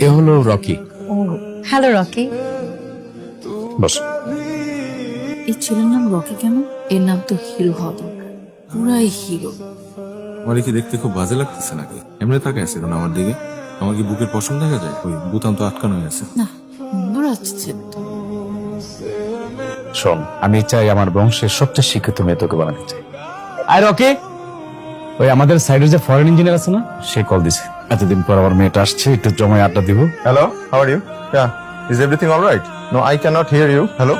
এ হলো রকি। ও hello Rocky. বস। এই ছেলের নাম রকি কেন? এর নাম তো হিরো হওয়া দরকার, পুরাই হিরো। আমার কি দেখতে খুব বাজে লাগতেছে নাকি? এমনি তাকায় আছে কেন আমার দিকে? আমার কি বুকের পশম দেখা যায়? ওই বুতাম তো আটকানো হয়ে আছে। না, সুন্দর আসছে তো। শোন, আমি চাই আমার বংশের সবচেয়ে শিক্ষিত মেয়ে তোকে বানাতে চাই। আর রকি, ওই আমাদের সাইডের যে ফরেন ইঞ্জিনিয়ার আছে না, সে কল দিছে। এতদিন পর আমার মেয়েটা আসছে, একটু জমায় আড্ডা দিব। Hello, how are you? Yeah, is everything all right? No, I cannot hear you. Hello?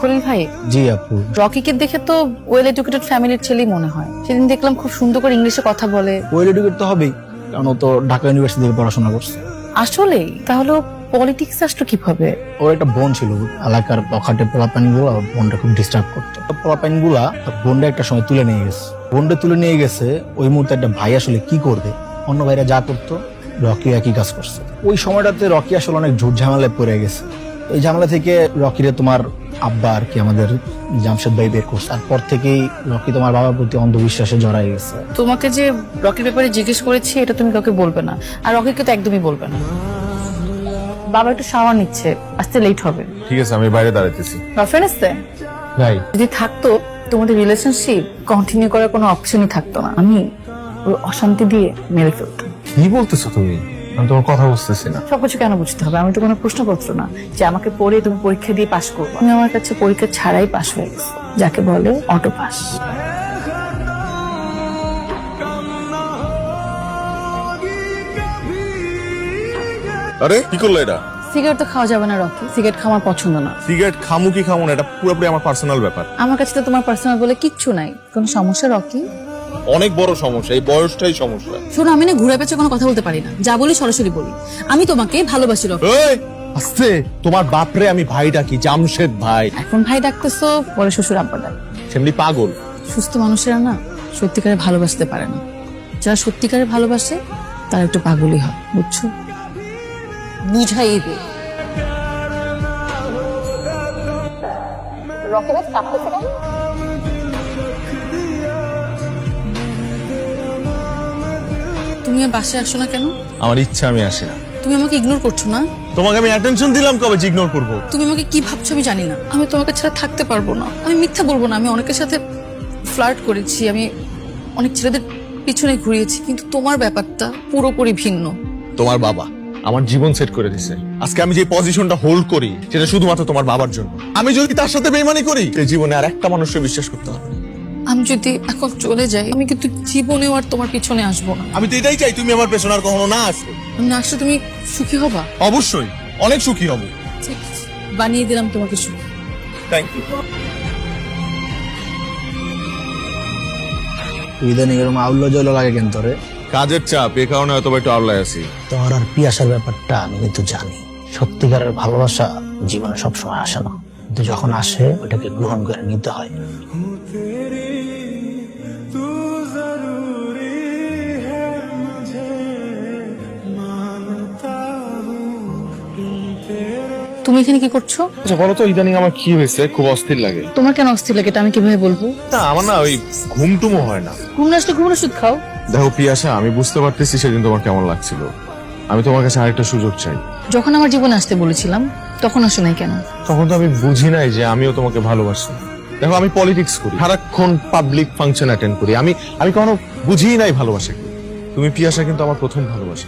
Khalil ভাই, জি আপু। রকিকে দেখে তো ওয়েল এডুকেটেড ফ্যামিলির ছেলেই মনে হয়। সেদিন দেখলাম খুব সুন্দর করে ইংলিশে কথা বলে। ওয়েল এডুকেট তো হবেই, কারণ ও তো ঢাকা ইউনিভার্সিটি থেকে পড়াশোনা করছে। আসলেই? তাহলে পলিটিক্স আসলো কিভাবে? ওর একটা বোন ছিল, এলাকার পখাটে পোলাপাইন গুলো বোনটা খুব ডিস্টার্ব করতো। পোলাপাইন গুলা বোনটা একটা সময় তুলে নিয়ে গেছে। বোনটা তুলে নিয়ে গেছে, ওই মুহূর্তে একটা ভাই আসলে কি করবে, অন্য ভাইরা যা করতো রকি একই কাজ করছে। ওই সময়টাতে রকি আসলে অনেক ঝুট ঝামেলায় পড়ে গেছে। এই ঝামেলা থেকে রকিরে তোমার আব্বা আর কি আমাদের জামশেদ ভাই বের করছে। তারপর থেকেই রকি তোমার বাবার প্রতি অন্ধবিশ্বাসে জড়াই গেছে। তোমাকে যে রকির ব্যাপারে জিজ্ঞেস করেছি এটা তুমি কাউকে বলবে না, আর রকিকে তো একদমই বলবে না। বাবা একটু শাওয়ার নিচ্ছে, আসতে লেট হবে। ঠিক আছে, আমি বাইরে দাঁড়াইতেছি। গার্লফ্রেন্ড আসতে ভাই যদি থাকতো তোমাদের রিলেশনশিপ কন্টিনিউ করার কোনো অপশনই থাকতো না। আমি ওই অশান্তি দিয়ে মেরে ফেলতাম। কি বলতেছো তুমি? আমি তোমার কথা বুঝতেছি না। সবকিছু কেন বুঝতে হবে? আমি তো কোনো প্রশ্নপত্র না যে আমাকে পড়ে তুমি পরীক্ষা দিয়ে পাশ করবো। তুমি আমার কাছে পরীক্ষা ছাড়াই পাশ হয়ে গেছো, যাকে বলে অটো পাস। আরে কি করলো এটা? সিগারেট তো খাওয়া যাবে না রকি, সিগারেট খাওয়া আমার পছন্দ না। সিগারেট খামু কি খামু না, এটা পুরোপুরি আমার পার্সোনাল ব্যাপার। আমার কাছে তো তোমার পার্সোনাল বলে কিচ্ছু নাই। কোনো সমস্যা রকি? অনেক বড় সমস্যা, এই বয়সটাই সমস্যা। শোনো, আমি না ঘুরে পেঁচে কোনো কথা বলতে পারি না, যা বলি সরাসরি বলি। আমি তোমাকে ভালোবাসি রকি। এই আস্তে, তোমার বাপরে আমি ভাই ডাকি, জামশেদ ভাই। এখন ভাই ডাকতেছো, পরে শ্বশুর আব্বা ডাক। সেমনি পাগল। সুস্থ মানুষেরা না সত্যিকারে ভালোবাসতে পারে না। যারা সত্যিকারে ভালোবাসে তারা একটু পাগলই হয়, বুঝছো? বুঝাই দে। তুমি আর বাসায় আসো না কেন? আমার ইচ্ছা, আমি আসি না। তুমি আমাকে ইগনোর করছো না? তোমাকে আমি অ্যাটেনশন দিলাম কবে যে ইগনোর করবো? তুমি আমাকে কি ভাবছো আমি জানি না। আমি তোমাকে ছাড়া থাকতে পারবো না। আমি মিথ্যা বলবো না, আমি অনেকের সাথে ফ্লার্ট করেছি, আমি অনেক ছেলেদের পিছনে ঘুরিয়েছি, কিন্তু তোমার ব্যাপারটা পুরোপুরি ভিন্ন। তোমার বাবা আমার জীবন সেট করে দিছে। আজকে আমি যে পজিশনটা হোল্ড করি সেটা শুধুমাত্র তোমার বাবার জন্য। আমি যদি তার সাথে বেইমানি করি, এই জীবনে আর একটা মানুষকে বিশ্বাস করতে হবে না। আমি যদি এখন চলে যাই, আমি কিন্তু জীবনেও আর তোমার পিছনে আসবো না। আমি তো এটাই চাই, তুমি আমার পেছনে আর কখনো না আসো। আমি না আসলে তুমি সুখী হবা? অবশ্যই, অনেক সুখী হব। ঠিক আছে, বানিয়ে দিলাম তোমাকে সুখী। Thank you. ইদানিং এরকম আউল্য জল লাগে কেন তোরে? কাজের চাপ, এ কারণে হয়তো একটু আওলায় আছি। তোর আর পিয়াসার ব্যাপারটা আমি কিন্তু জানি। সত্যিকারের ভালোবাসা জীবনে সবসময় আসে না, কিন্তু যখন আসে ওটাকে গ্রহণ করে নিতে হয়। তুমি এখানে কি করছো? আচ্ছা বলো তো, ইদানিং আমার কি হয়েছে? খুব অস্থির লাগে। তোমার কেন অস্থির লাগে এটা আমি কিভাবে বলবো? না, আমার না ওই ঘুমটুমো হয় না। ঘুম না আসলে ঘুমের ওষুধ খাও। দেখো পিয়াসা, আমি বুঝতে পারতেছি সেদিন তোমার কেমন লাগছিল। আমি তোমার কাছে আরেকটা সুযোগ চাই। যখন আমার জীবনে আসতে বলেছিলাম তখন আসো নাই কেন? তখন তো আমি বুঝি নাই যে আমিও তোমাকে ভালোবাসি। দেখো, আমি পলিটিক্স করি, সারাক্ষণ পাবলিক ফাংশন অ্যাটেন্ড করি। আমি কখনো বুঝিই নাই ভালোবাসা কি। তুমি পিয়াসা কিন্তু আমার প্রথম ভালোবাসা।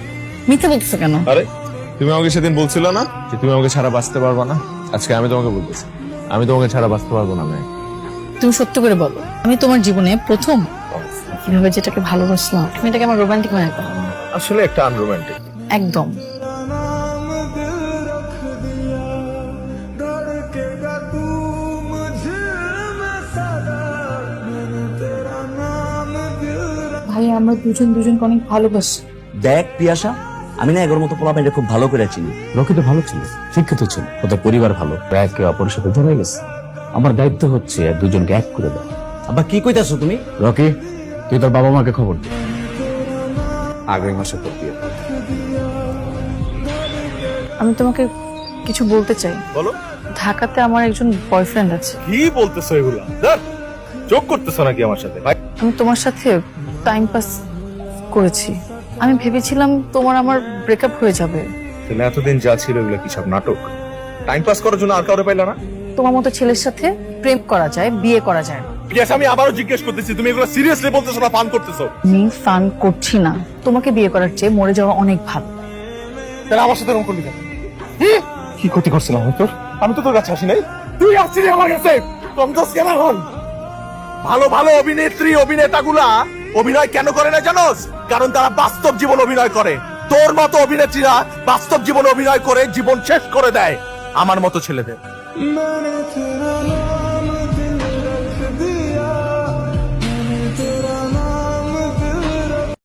মিথ্যা বলতেছো কেন? আরে তুমি আমাকে সেদিন বলছিল না যে তুমি আমাকে ছাড়া বাঁচতে পারবা না? আজকে আমি তোমাকে বলতেছি, আমি তোমাকে ছাড়া বাঁচতে পারবো না। আমি তুমি সত্য করে বলো, আমি তোমার জীবনে প্রথম কিভাবে যেটাকে ভালোবাসলাম। তুমি এটাকে আমার রোমান্টিক মনে করো? আসলে একটা আনরোমান্টিক। একদম। ভাই, আমরা দুজন দুজনকে অনেক ভালোবাসি। দেখ পিয়াসা, আমি না এগোর মতো পোলাপাইনটা খুব ভালো করে চিনি। রকি তো ভালো ছিল, শিক্ষিত ছিল, ওদের পরিবার ভালো, একে অপরের সাথে ধরে গেছে। আমার দায়িত্ব হচ্ছে দুজনকে এক করে দেওয়া। আব্বা কি কইতাছো তুমি? রকি, তুই তোর বাবা মাকে খবর দে, আগামী মাসে তোর বিয়ে। আমি তোমাকে কিছু বলতে চাই। বলো। ঢাকাতে আমার একজন বয়ফ্রেন্ড আছে। কি বলতেছো এগুলা? চোখ করতেছো নাকি আমার সাথে? আমি তোমার সাথে টাইম পাস করেছি। আমি ভেবেছিলাম তোমার আমার ব্রেকআপ হয়ে যাবে। তাহলে এতদিন যা ছিল এগুলো কি সব নাটক? টাইম পাস করার জন্য আর কাউরে পাইলা না? তোমার মতো ছেলের সাথে প্রেম করা যায়, বিয়ে করা যায় না। ইয়েস, আমি আবারও জিজ্ঞেস করতেছি, তুমি এগুলো সিরিয়াসলি বলতেছো না ফান করতেছো? আমি ফান করছি না। তোমাকে বিয়ে করার চেয়ে মরে যাওয়া অনেক ভালো। তাহলে আমার সাথে এরকম করলি কেন? কি ক্ষতি করছিলাম আমি তোর? আমি তো তোর কাছে আসি নাই, তুই আসছিলি আমার কাছে। তুমি তো সেরা হন। ভালো ভালো অভিনেত্রী অভিনেতাগুলা অভিনয় কেন করে না জানোস? কারণ তারা বাস্তব জীবন অভিনয় করে। তোর মতো অভিনেত্রীরা বাস্তব জীবন অভিনয় করে জীবন শেষ করে দেয় আমার মতো ছেলেদের।